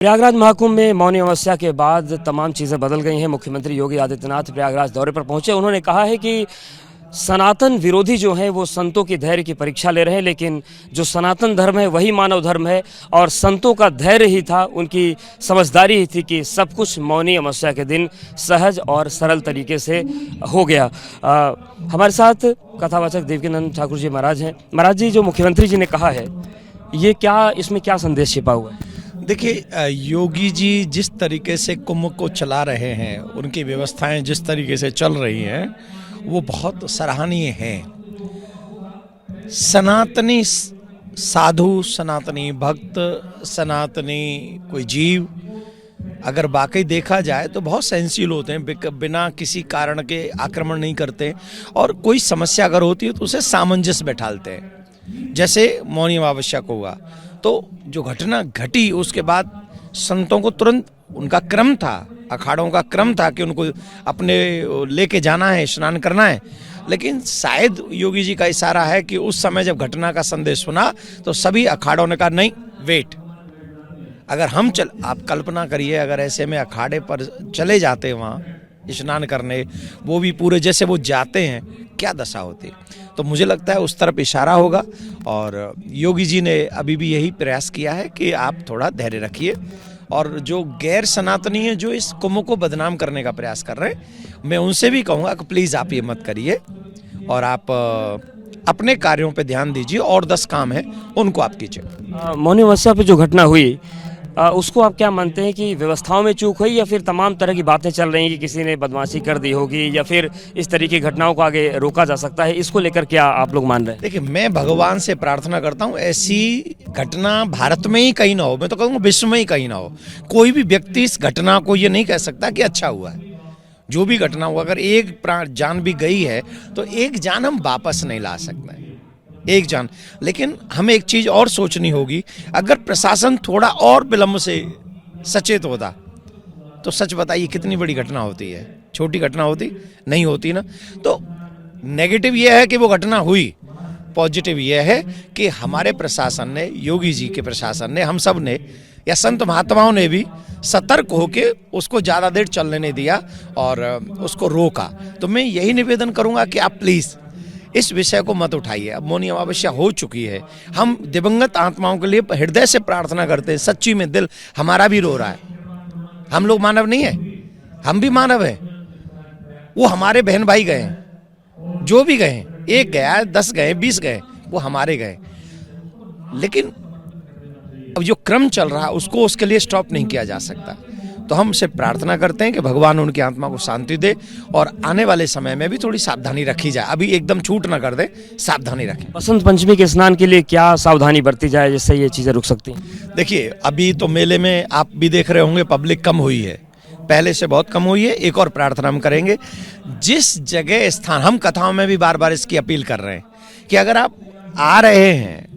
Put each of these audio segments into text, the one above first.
प्रयागराज महाकुंभ में मौनी अमावस्या के बाद तमाम चीज़ें बदल गई हैं। मुख्यमंत्री योगी आदित्यनाथ प्रयागराज दौरे पर पहुंचे। उन्होंने कहा है कि सनातन विरोधी जो हैं वो संतों की धैर्य की परीक्षा ले रहे हैं, लेकिन जो सनातन धर्म है वही मानव धर्म है और संतों का धैर्य ही था, उनकी समझदारी ही थी कि सब कुछ मौनी अमावस्या के दिन सहज और सरल तरीके से हो गया। हमारे साथ कथावाचक देवकीनंद ठाकुर जी महाराज हैं। महाराज जी, जो मुख्यमंत्री जी ने कहा है ये इसमें क्या संदेश छिपा हुआ है? देखिए, योगी जी जिस तरीके से कुंभ को चला रहे हैं, उनकी व्यवस्थाएं जिस तरीके से चल रही हैं, वो बहुत सराहनीय हैं। सनातनी साधु, सनातनी भक्त, सनातनी कोई जीव अगर वाकई देखा जाए तो बहुत सहनशील होते हैं, बिना किसी कारण के आक्रमण नहीं करते और कोई समस्या अगर होती है तो उसे सामंजस्य बैठालते हैं। जैसे मौनी अमावस्या को हुआ तो जो घटना घटी उसके बाद संतों को तुरंत, उनका क्रम था, अखाड़ों का क्रम था कि उनको अपने लेके जाना है, स्नान करना है, लेकिन शायद योगी जी का इशारा है कि उस समय जब घटना का संदेश सुना तो सभी अखाड़ों ने कहा नहीं, वेट, अगर आप कल्पना करिए अगर ऐसे में अखाड़े पर चले जाते वहाँ स्नान करने, वो भी पूरे जैसे वो जाते हैं, क्या दशा होती। तो मुझे लगता है उस तरफ इशारा होगा और योगी जी ने अभी भी यही प्रयास किया है कि आप थोड़ा धैर्य रखिए और जो गैर सनातनी है, जो इस कुंभ को बदनाम करने का प्रयास कर रहे हैं, मैं उनसे भी कहूँगा कि प्लीज़ आप ये मत करिए और आप अपने कार्यों पे ध्यान दीजिए और 10 काम है उनको आप कीजिए। मौनी अमावस्या पे जो घटना हुई उसको आप क्या मानते हैं कि व्यवस्थाओं में चूक हुई या फिर तमाम तरह की बातें चल रही हैं कि किसी ने बदमाशी कर दी होगी या फिर इस तरीके की घटनाओं को आगे रोका जा सकता है? इसको लेकर क्या आप लोग मान रहे हैं? देखिए, मैं भगवान से प्रार्थना करता हूँ ऐसी घटना भारत में ही कहीं ना हो, मैं तो कहूँगा विश्व में ही कहीं ना हो। कोई भी व्यक्ति इस घटना को ये नहीं कह सकता कि अच्छा हुआ है। जो भी घटना हुआ, अगर एक जान भी गई है तो एक जान हम वापस नहीं ला सकते, एक जान। लेकिन हमें एक चीज और सोचनी होगी, अगर प्रशासन थोड़ा और विलंब से सचेत होता तो सच बताइए कितनी बड़ी घटना होती है। छोटी घटना होती नहीं होती ना। तो नेगेटिव यह है कि वो घटना हुई, पॉजिटिव यह है कि हमारे प्रशासन ने, योगी जी के प्रशासन ने, हम सब ने या संत महात्माओं ने भी सतर्क होकर उसको ज़्यादा देर चलने नहीं दिया और उसको रोका। तो मैं यही निवेदन करूँगा कि आप प्लीज़ इस विषय को मत उठाइए। अब मौनी अमावस्या हो चुकी है, हम दिवंगत आत्माओं के लिए हृदय से प्रार्थना करते हैं, सच्ची में दिल हमारा भी रो रहा है। हम लोग मानव नहीं है, हम भी मानव हैं। वो हमारे बहन भाई गए हैं, जो भी गए हैं, 1 गया, 10 गए, 20 गए, वो हमारे गए। लेकिन अब जो क्रम चल रहा है उसको उसके लिए स्टॉप नहीं किया जा सकता। तो हम सिर्फ प्रार्थना करते हैं कि भगवान उनकी आत्मा को शांति दे और आने वाले समय में भी थोड़ी सावधानी रखी जाए। अभी एकदम छूट ना कर दे, सावधानी रखें। बसंत पंचमी के स्नान के लिए क्या सावधानी बरती जाए जिससे ये चीज़ें रुक सकती हैं? देखिए, अभी तो मेले में आप भी देख रहे होंगे पब्लिक कम हुई है, पहले से बहुत कम हुई है। एक और प्रार्थना हम करेंगे, जिस जगह स्थान, हम कथाओं में भी बार बार इसकी अपील कर रहे हैं कि अगर आप आ रहे हैं,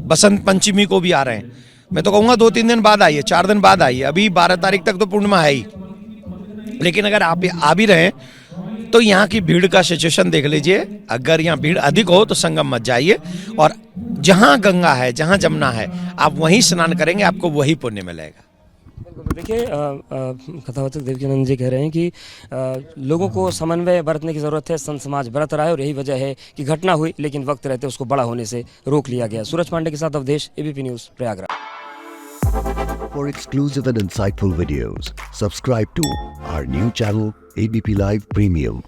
बसंत पंचमी को भी आ रहे हैं, मैं तो कहूँगा 2-3 दिन बाद आइए, 4 दिन बाद आइए। अभी 12 तारीख तक तो पूर्णिमा है ही, लेकिन अगर आप आ भी रहे हैं तो यहाँ की भीड़ का सिचुएशन देख लीजिए। अगर यहाँ भीड़ अधिक हो तो संगम मत जाइए और जहाँ गंगा है, जहाँ जमुना है, आप वहीं स्नान करेंगे, आपको वही पुण्य मिलेगा। देखिए, कथावाचक देवकीनंद जी कह रहे हैं कि लोगों को समन्वय बरतने की ज़रूरत है। संत समाज बरत रहा है और यही वजह है कि घटना हुई, लेकिन वक्त रहते उसको बड़ा होने से रोक लिया गया। सूरज पांडे के साथ Awadhesh, ABP news, Prayagraj. For exclusive and insightful videos, subscribe to our new channel ABP Live Premium.